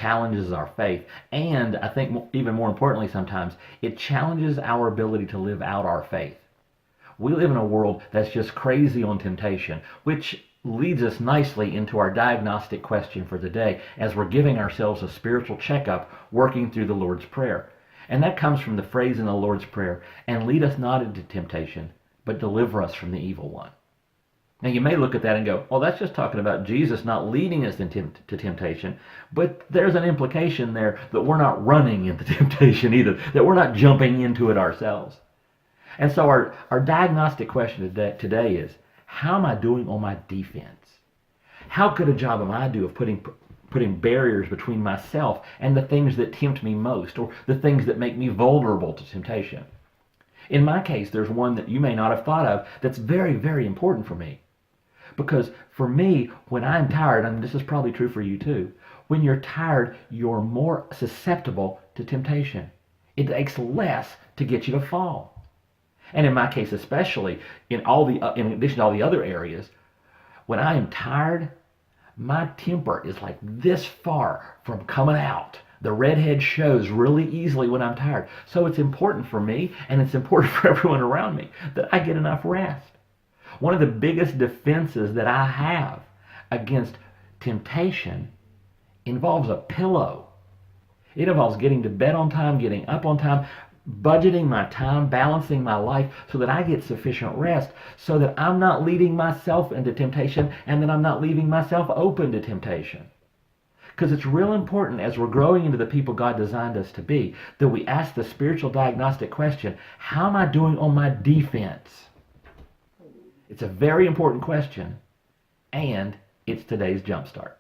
challenges our faith. And I think even more importantly sometimes, it challenges our ability to live out our faith. We live in a world that's just crazy on temptation, which leads us nicely into our diagnostic question for the day as we're giving ourselves a spiritual checkup working through the Lord's Prayer. And that comes from the phrase in the Lord's Prayer, and lead us not into temptation, but deliver us from the evil one. Now you may look at that and go, well, that's just talking about Jesus not leading us into temptation, but there's an implication there that we're not running into temptation either, that we're not jumping into it ourselves. And so our diagnostic question today is, how am I doing on my defense? How good a job am I doing of putting barriers between myself and the things that tempt me most, or the things that make me vulnerable to temptation? In my case, there's one that you may not have thought of that's very, very important for me. Because for me, when I'm tired, and this is probably true for you too, when you're tired, you're more susceptible to temptation. It takes less to get you to fall. And in my case especially, in addition to all the other areas, when I am tired, my temper is like this far from coming out. The redhead shows really easily when I'm tired. So it's important for me, and it's important for everyone around me, that I get enough rest. One of the biggest defenses that I have against temptation involves a pillow. It involves getting to bed on time, getting up on time, budgeting my time, balancing my life so that I get sufficient rest, so that I'm not leading myself into temptation and that I'm not leaving myself open to temptation. Because it's real important as we're growing into the people God designed us to be, that we ask the spiritual diagnostic question, how am I doing on my defense? It's a very important question, and it's today's Jumpstart.